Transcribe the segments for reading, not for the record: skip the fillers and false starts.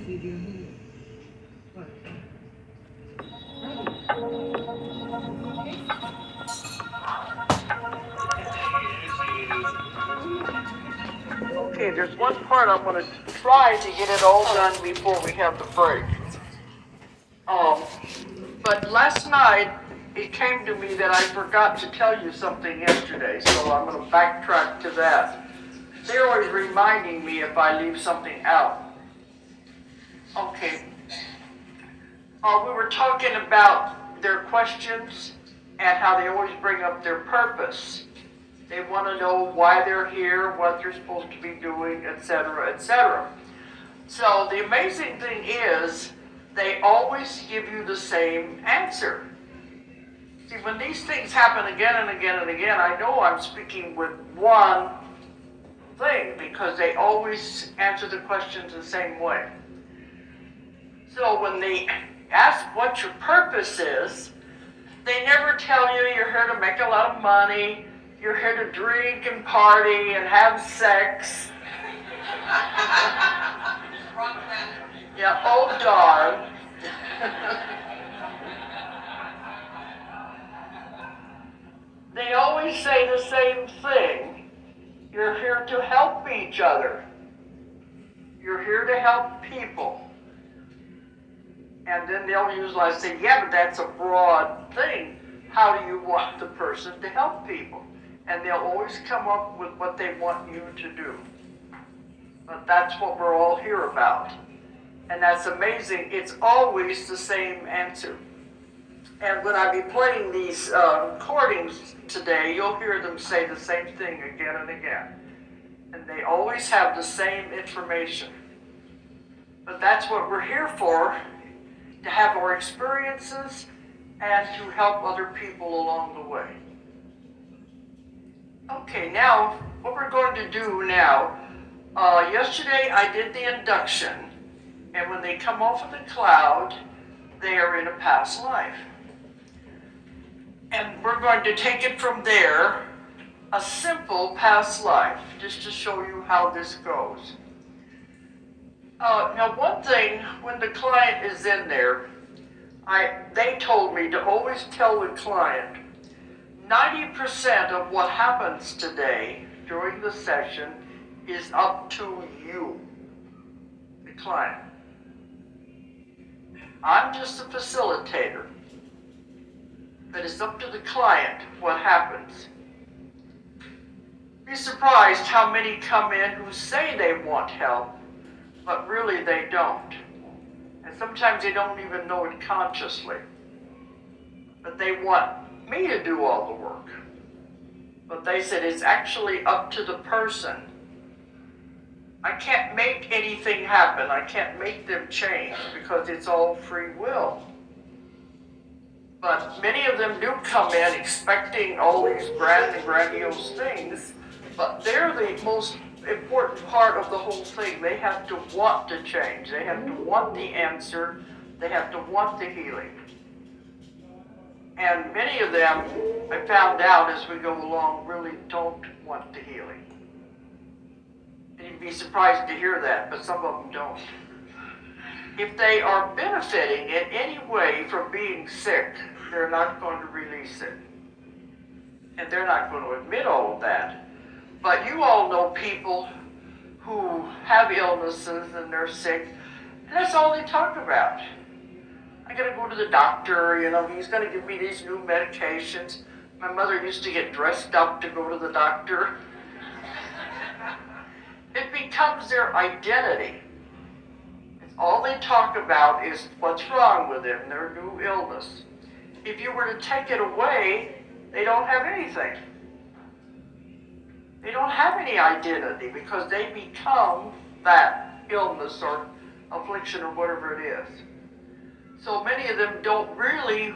Okay, there's one part I'm going to try to get it all done before we have the break. But last night, it came to me that I forgot to tell you something yesterday, so I'm going to backtrack to that. They're always reminding me if I leave something out. Okay. We were talking about their questions and how they always bring up their purpose. They want to know why they're here, what they're supposed to be doing, etc., etc. So the amazing thing is, they always give you the same answer. See, when these things happen again and again and again, I know I'm speaking with one thing because they always answer the questions the same way. So when they ask what your purpose is, they never tell you you're here to make a lot of money, you're here to drink and party and have sex. Yeah, oh darn. They always say the same thing. You're here to help each other. You're here to help people. And then they'll usually say, yeah, but that's a broad thing. How do you want the person to help people? And they'll always come up with what they want you to do. But that's what we're all here about. And that's amazing. It's always the same answer. And when I be playing these recordings today, you'll hear them say the same thing again and again. And they always have the same information. But that's what we're here for, to have our experiences and to help other people along the way. Okay, now, what we're going to do now, yesterday I did the induction, and when they come off of the cloud, they are in a past life. And we're going to take it from there, a simple past life, just to show you how this goes. Now, one thing, when the client is in there, they told me to always tell the client, 90% of what happens today during the session is up to you, the client. I'm just a facilitator, but it's up to the client what happens. Be surprised how many come in who say they want help, but really they don't. And sometimes they don't even know it consciously. But they want me to do all the work. But they said it's actually up to the person. I can't make anything happen. I can't make them change because it's all free will. But many of them do come in expecting all these grand and grandiose things, but they're the most important part of the whole thing. They have to want to change. They have to want the answer. They have to want the healing. And many of them, I found out as we go along, really don't want the healing. And you'd be surprised to hear that, but some of them don't. If they are benefiting in any way from being sick, they're not going to release it. And they're not going to admit all of that. But you all know people who have illnesses and they're sick, and that's all they talk about. I gotta go to the doctor, he's gonna give me these new medications. My mother used to get dressed up to go to the doctor. It becomes their identity. All they talk about is what's wrong with them, their new illness. If you were to take it away, they don't have anything. They don't have any identity because they become that illness or affliction or whatever it is. So many of them don't really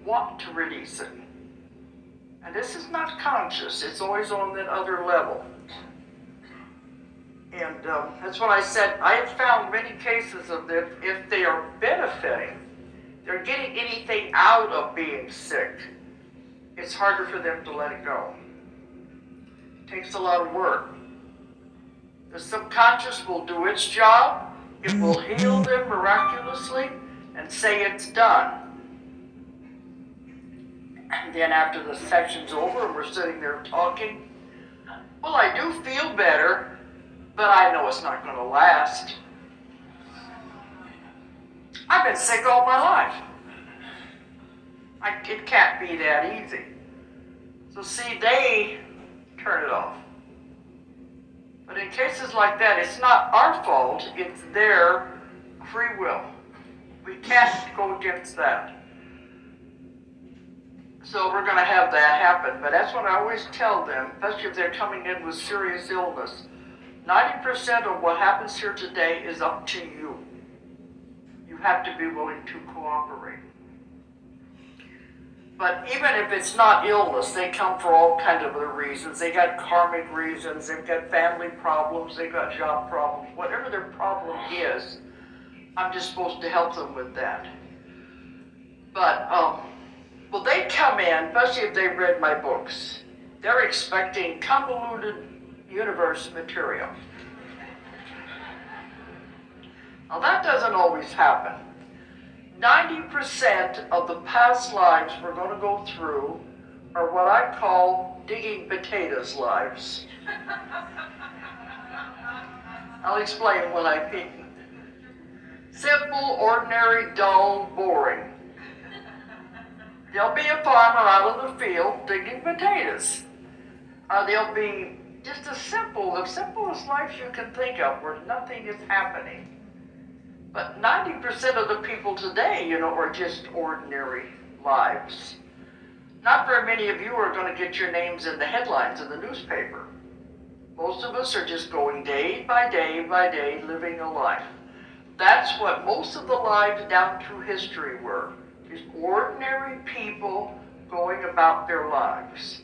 want to release it. And this is not conscious. It's always on that other level. And that's what I said. I have found many cases of them, if they are benefiting, they're getting anything out of being sick, it's harder for them to let it go. It takes a lot of work. The subconscious will do its job, It will heal them miraculously and say it's done. And then after the session's over and we're sitting there talking, well, I do feel better, but I know it's not going to last. I've been sick all my life. It can't be that easy. So see, they turn it off. But in cases like that, it's not our fault, it's their free will. We can't go against that. So we're going to have that happen. But that's what I always tell them, especially if they're coming in with serious illness. 90% of what happens here today is up to you. You have to be willing to cooperate. But even if it's not illness, they come for all kinds of other reasons. They got karmic reasons, they've got family problems, they've got job problems. Whatever their problem is, I'm just supposed to help them with that. But, well, they come in, especially if they've read my books. They're expecting convoluted universe material. Now, that doesn't always happen. 90% of the past lives we're going to go through are what I call digging potatoes lives. I'll explain what I mean. Simple, ordinary, dull, boring. There'll be a farmer out in the field digging potatoes. There'll be just the simplest life you can think of where nothing is happening. But 90% of the people today, are just ordinary lives. Not very many of you are going to get your names in the headlines in the newspaper. Most of us are just going day by day by day, living a life. That's what most of the lives down through history were. Just ordinary people going about their lives.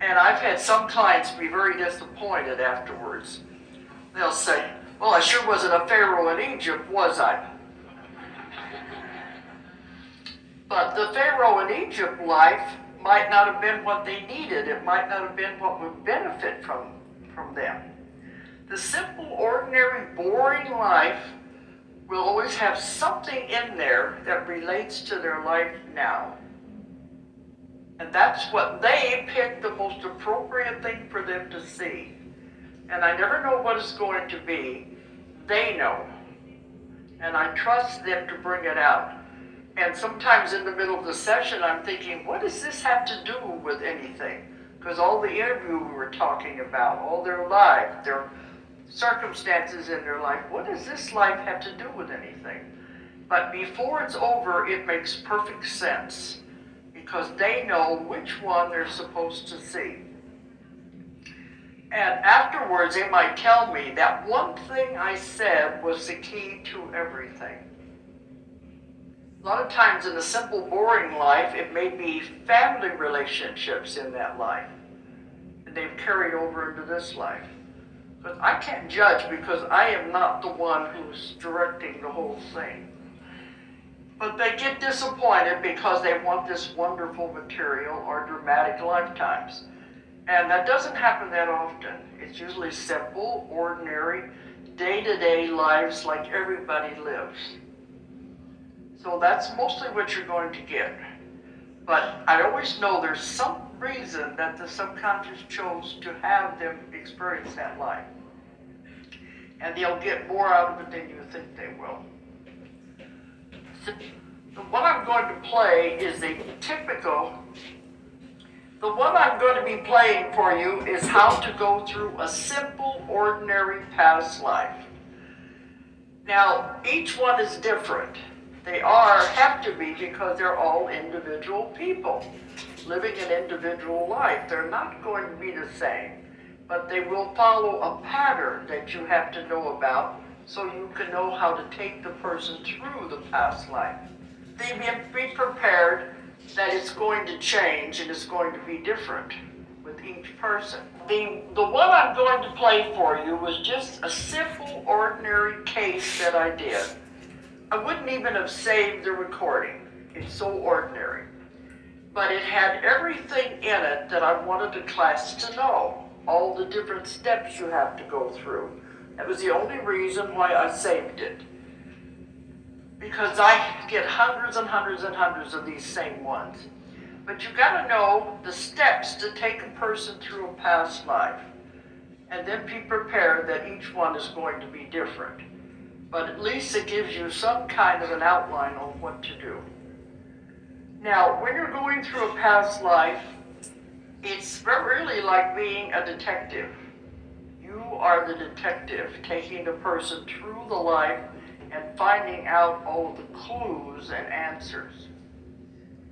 And I've had some clients be very disappointed afterwards. They'll say, well, I sure wasn't a pharaoh in Egypt, was I? But the pharaoh in Egypt life might not have been what they needed. It might not have been what would benefit from them. The simple, ordinary, boring life will always have something in there that relates to their life now. And that's what they pick the most appropriate thing for them to see. And I never know what it's going to be. They know. And I trust them to bring it out. And sometimes in the middle of the session, I'm thinking, what does this have to do with anything? Because all the interview we were talking about, all their life, their circumstances in their life, what does this life have to do with anything? But before it's over, it makes perfect sense. Because they know which one they're supposed to see. And afterwards, they might tell me that one thing I said was the key to everything. A lot of times in the simple, boring life, it may be family relationships in that life. And they've carried over into this life. But I can't judge because I am not the one who's directing the whole thing. But they get disappointed because they want this wonderful material or dramatic lifetimes. And that doesn't happen that often. It's usually simple, ordinary, day-to-day lives like everybody lives. So that's mostly what you're going to get. But I always know there's some reason that the subconscious chose to have them experience that life. And they'll get more out of it than you think they will. So what I'm going to play is the one I'm going to be playing for you is how to go through a simple, ordinary past life. Now, each one is different. They have to be because they're all individual people living an individual life. They're not going to be the same, but they will follow a pattern that you have to know about so you can know how to take the person through the past life. Be prepared that it's going to change and it's going to be different with each person. The one I'm going to play for you was just a simple, ordinary case that I did. I wouldn't even have saved the recording. It's so ordinary. But it had everything in it that I wanted the class to know. All the different steps you have to go through. That was the only reason why I saved it. Because I get hundreds and hundreds and hundreds of these same ones. But you gotta know the steps to take a person through a past life. And then be prepared that each one is going to be different. But at least it gives you some kind of an outline on what to do. Now, when you're going through a past life, it's really like being a detective. You are the detective, taking the person through the life and finding out all of the clues and answers.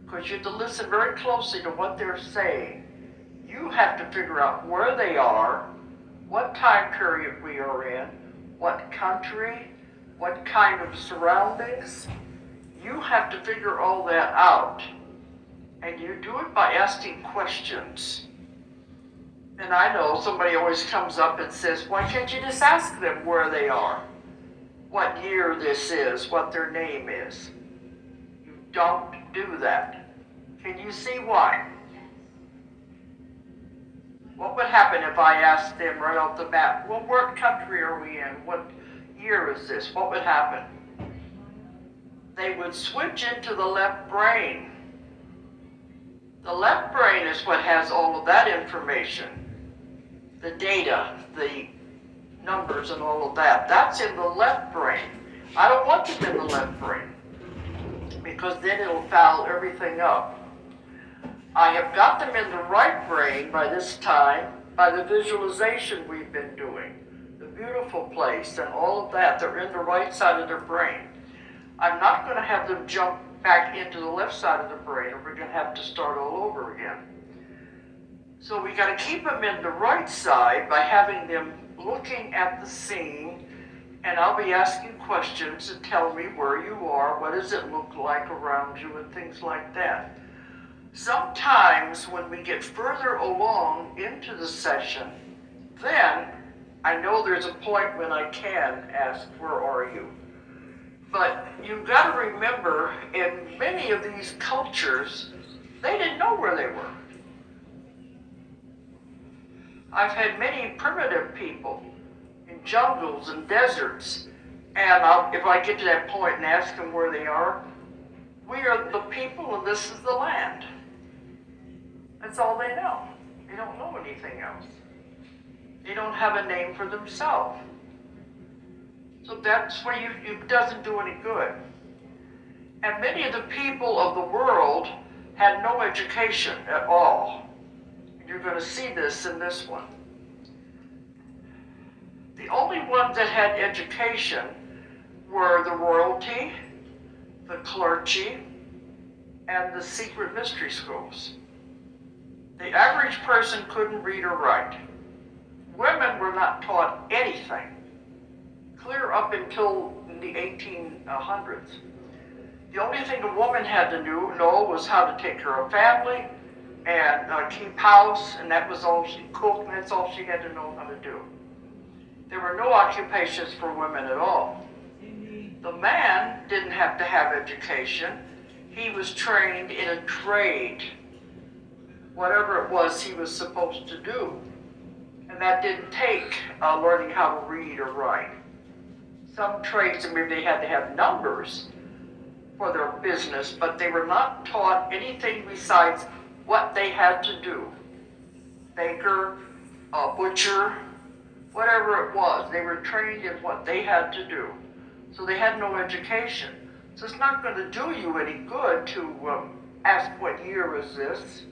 Because you have to listen very closely to what they're saying. You have to figure out where they are, what time period we are in, what country, what kind of surroundings. You have to figure all that out. And you do it by asking questions. And I know somebody always comes up and says, why can't you just ask them where they are? What year this is, what their name is. You don't do that. Can you see why? What would happen if I asked them right off the bat, well, what country are we in? What year is this? What would happen? They would switch into the left brain. The left brain is what has all of that information. The data, the numbers and all of that. That's in the left brain. I don't want them in the left brain because then it'll foul everything up. I have got them in the right brain by this time, by the visualization we've been doing. The beautiful place and all of that, they're in the right side of their brain. I'm not going to have them jump back into the left side of the brain or we're going to have to start all over again. So we got to keep them in the right side by having them looking at the scene, and I'll be asking questions to tell me where you are, what does it look like around you, and things like that. Sometimes when we get further along into the session, then I know there's a point when I can ask, where are you? But you've got to remember, in many of these cultures, they didn't know where they were. I've had many primitive people in jungles and deserts, and if I get to that point and ask them where they are, we are the people and this is the land. That's all they know. They don't know anything else. They don't have a name for themselves. So that's where it doesn't do any good. And many of the people of the world had no education at all. And you're going to see this in this one. The only ones that had education were the royalty, the clergy, and the secret mystery schools. The average person couldn't read or write. Women were not taught anything, clear up until the 1800s. The only thing a woman had to know was how to take care of family and keep house, and that was all she cooked, and that's all she had to know how to do. There were no occupations for women at all. The man didn't have to have education. He was trained in a trade, whatever it was he was supposed to do. And that didn't take learning how to read or write. Some trades, maybe they had to have numbers for their business, but they were not taught anything besides what they had to do. Baker, butcher, whatever it was, they were trained in what they had to do. So they had no education. So it's not going to do you any good to ask what year is this.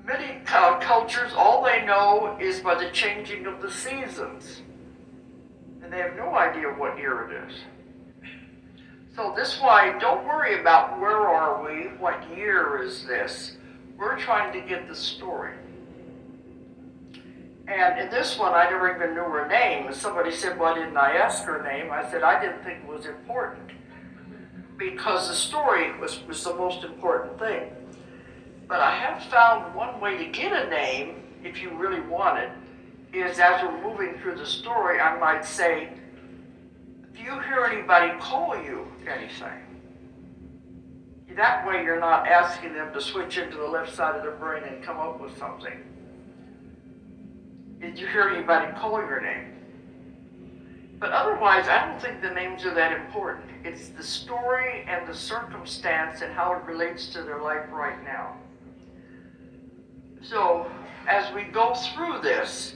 Many cultures, all they know is by the changing of the seasons. And they have no idea what year it is. So this is why, don't worry about where are we, what year is this. We're trying to get the story. And in this one, I never even knew her name. And somebody said, why didn't I ask her name? I said, I didn't think it was important. Because the story was the most important thing. But I have found one way to get a name, if you really want it, is as we're moving through the story, I might say, do you hear anybody call you anything? That way you're not asking them to switch into the left side of their brain and come up with something. Did you hear anybody call your name? But otherwise, I don't think the names are that important. It's the story and the circumstance and how it relates to their life right now. So, as we go through this,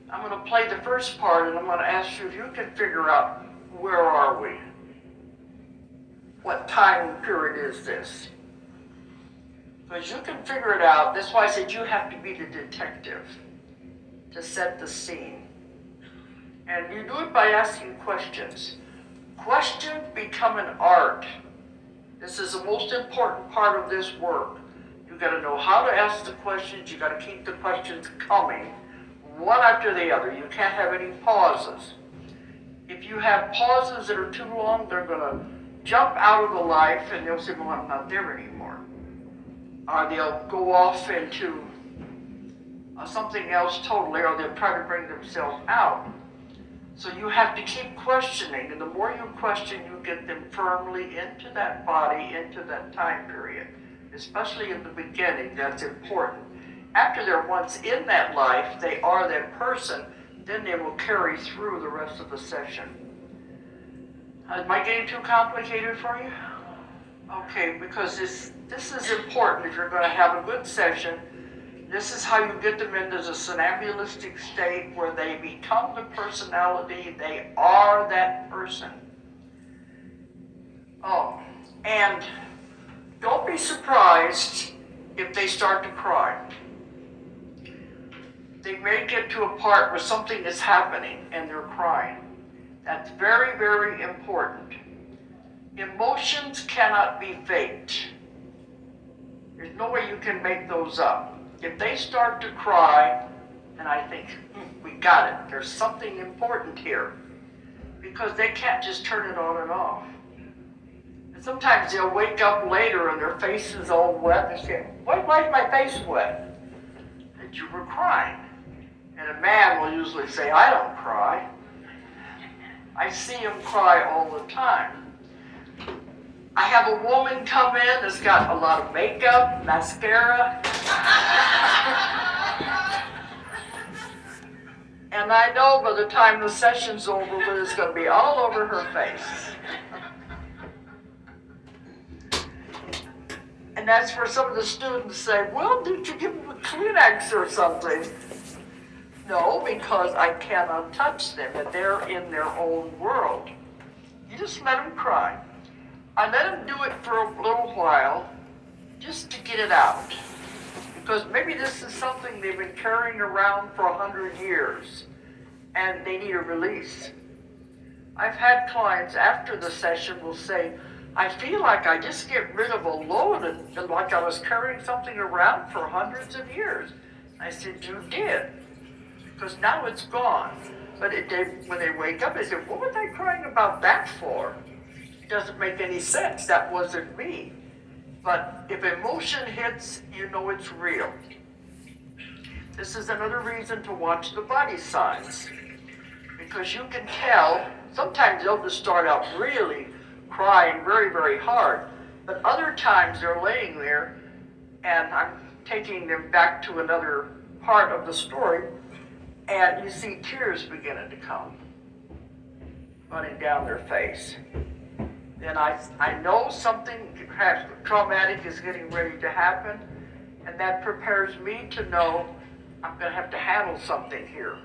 I'm going to play the first part, and I'm going to ask you if you can figure out where are we? What time period is this? Because you can figure it out. That's why I said you have to be the detective to set the scene. And you do it by asking questions. Questions become an art. This is the most important part of this work. You've got to know how to ask the questions. You've got to keep the questions coming, one after the other. You can't have any pauses. If you have pauses that are too long, they're going to jump out of the life and they'll say, well, I'm not there anymore. Or they'll go off into something else totally, or they'll try to bring themselves out. So you have to keep questioning, and the more you question, you get them firmly into that body, into that time period. Especially in the beginning, that's important. After they're once in that life, they are that person, then they will carry through the rest of the session. Am I getting too complicated for you? Okay, because this is important if you're going to have a good session. This is how you get them into the somnambulistic state where they become the personality. They are that person. Oh, and don't be surprised if they start to cry. They may get to a part where something is happening and they're crying. That's very, very important. Emotions cannot be faked. There's no way you can make those up. If they start to cry, and I think, we got it. There's something important here. Because they can't just turn it on and off. And sometimes they'll wake up later and their face is all wet. They say, why is my face wet? And you were crying. And a man will usually say, I don't cry. I see him cry all the time. I have a woman come in that's got a lot of makeup, mascara. And I know by the time the session's over, it's going to be all over her face. And that's where some of the students say, well, did you give them a Kleenex or something? No, because I cannot touch them, and they're in their own world. You just let them cry. I let them do it for a little while, just to get it out. Because maybe this is something they've been carrying around for 100 years, and they need a release. I've had clients after the session will say, I feel like I just get rid of a load, and like I was carrying something around for hundreds of years. I said, you did, because now it's gone. But when they wake up, they say, what was I crying about that for? It doesn't make any sense. That wasn't me. But if emotion hits, you know it's real. This is another reason to watch the body signs. Because you can tell, sometimes they'll just start out really crying very, very hard. But other times they're laying there, and I'm taking them back to another part of the story, and you see tears beginning to come running down their face. Then I know something traumatic is getting ready to happen, and that prepares me to know I'm going to have to handle something here.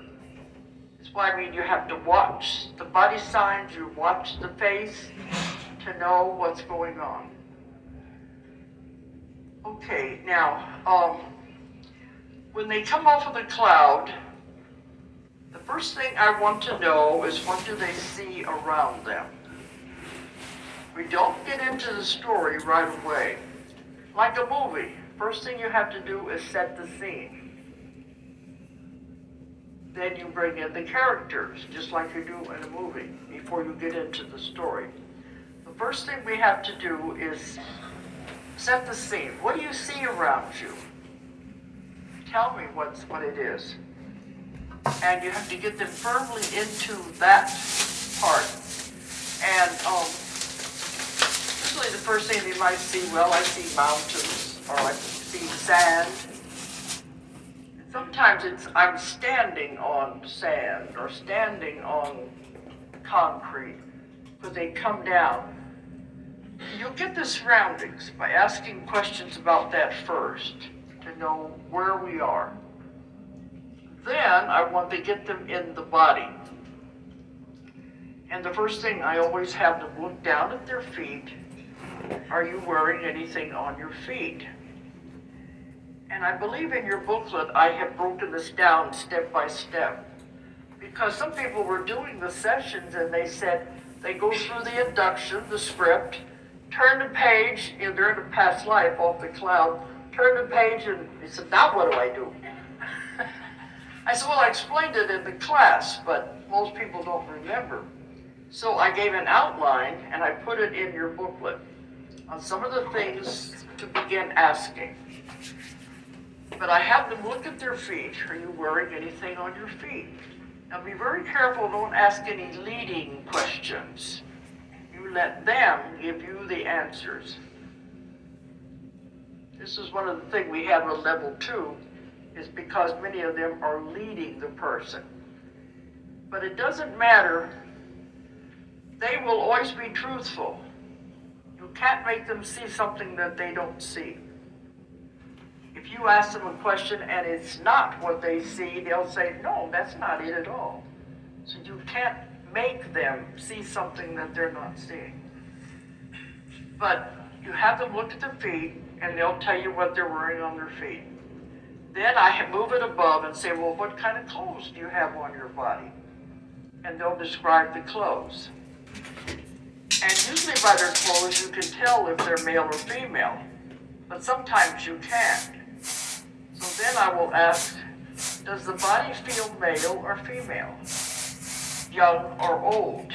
That's why I mean you have to watch the body signs, you watch the face to know what's going on. Okay, now, when they come off of the cloud, the first thing I want to know is what do they see around them? We don't get into the story right away. Like a movie, first thing you have to do is set the scene. Then you bring in the characters, just like you do in a movie, before you get into the story. The first thing we have to do is set the scene. What do you see around you? Tell me what it is. And you have to get them firmly into that part. And usually the first thing they might see, well, I see mountains, or I see sand. And sometimes I'm standing on sand, or standing on concrete, but they come down. You'll get the surroundings by asking questions about that first to know where we are. Then I want to get them in the body. And the first thing I always have them look down at their feet. Are you wearing anything on your feet? And I believe in your booklet I have broken this down step by step. Because some people were doing the sessions and they said they go through the induction, the script, turn the page, they're in a past life off the cloud, turn the page and they said, now what do I do? I said, well, I explained it in the class, but most people don't remember. So I gave an outline and I put it in your booklet on some of the things to begin asking. But I have them look at their feet. Are you wearing anything on your feet? Now be very careful, don't ask any leading questions. You let them give you the answers. This is one of the things we have at level 2, is because many of them are leading the person. But it doesn't matter. They will always be truthful. You can't make them see something that they don't see. If you ask them a question and it's not what they see, they'll say, no, that's not it at all. So you can't make them see something that they're not seeing. But you have them look at their feet and they'll tell you what they're wearing on their feet. Then I move it above and say, well, what kind of clothes do you have on your body? And they'll describe the clothes. And usually by their clothes you can tell if they're male or female, but sometimes you can't. So then I will ask, does the body feel male or female, young or old?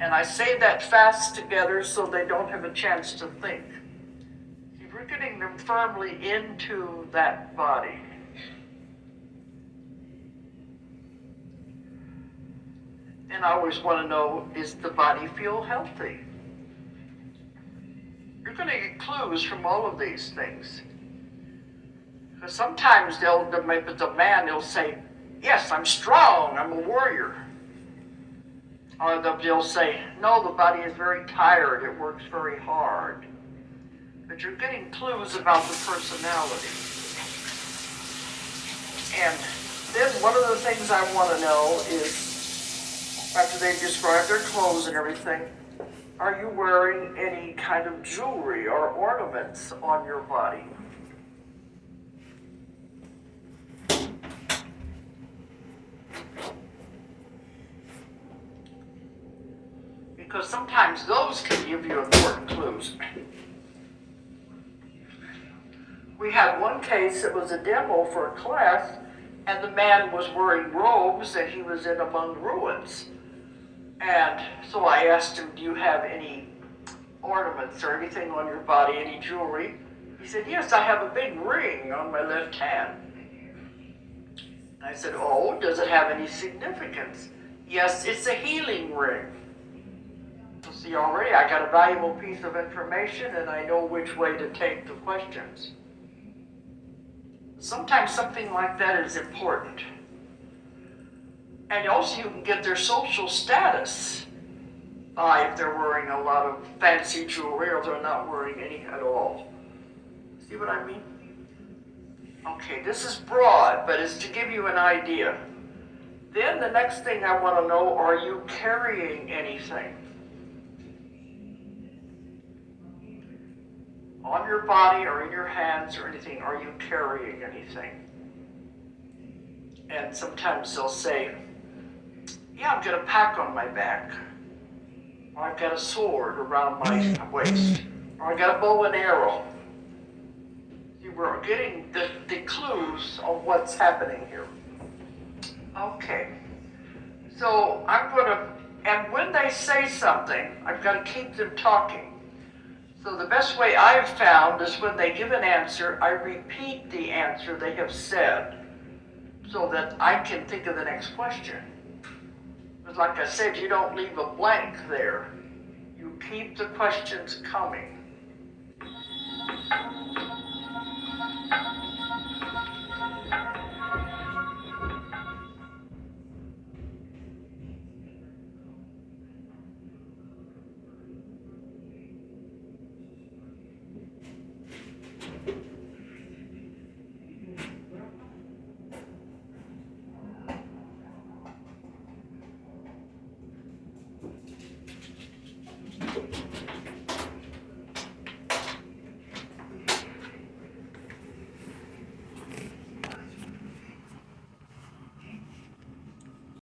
And I say that fast together so they don't have a chance to think. We're getting them firmly into that body. And I always want to know, does the body feel healthy? You're going to get clues from all of these things. Because sometimes if it's a man, they'll say, yes, I'm strong, I'm a warrior. Or they'll say, no, the body is very tired, it works very hard. But you're getting clues about the personality. And then one of the things I want to know is, after they describe their clothes and everything, are you wearing any kind of jewelry or ornaments on your body? Because sometimes those can give you important clues. We had one case that was a demo for a class, and the man was wearing robes and he was in among ruins. And so I asked him, do you have any ornaments or anything on your body, any jewelry? He said, yes, I have a big ring on my left hand. And I said, oh, does it have any significance? Yes, it's a healing ring. So see, already I got a valuable piece of information and I know which way to take the questions. Sometimes something like that is important. And also you can get their social status by if they're wearing a lot of fancy jewelry or they're not wearing any at all. See what I mean? Okay, this is broad, but it's to give you an idea. Then the next thing I want to know, are you carrying anything? On your body or in your hands or anything, are you carrying anything? And sometimes they'll say, yeah, I've got a pack on my back, or I've got a sword around my waist, or I've got a bow and arrow. You were getting the clues on what's happening here. Okay, so I'm going to, and when they say something, I've got to keep them talking. So the best way I've found is when they give an answer, I repeat the answer they have said so that I can think of the next question. But like I said, you don't leave a blank there. You keep the questions coming.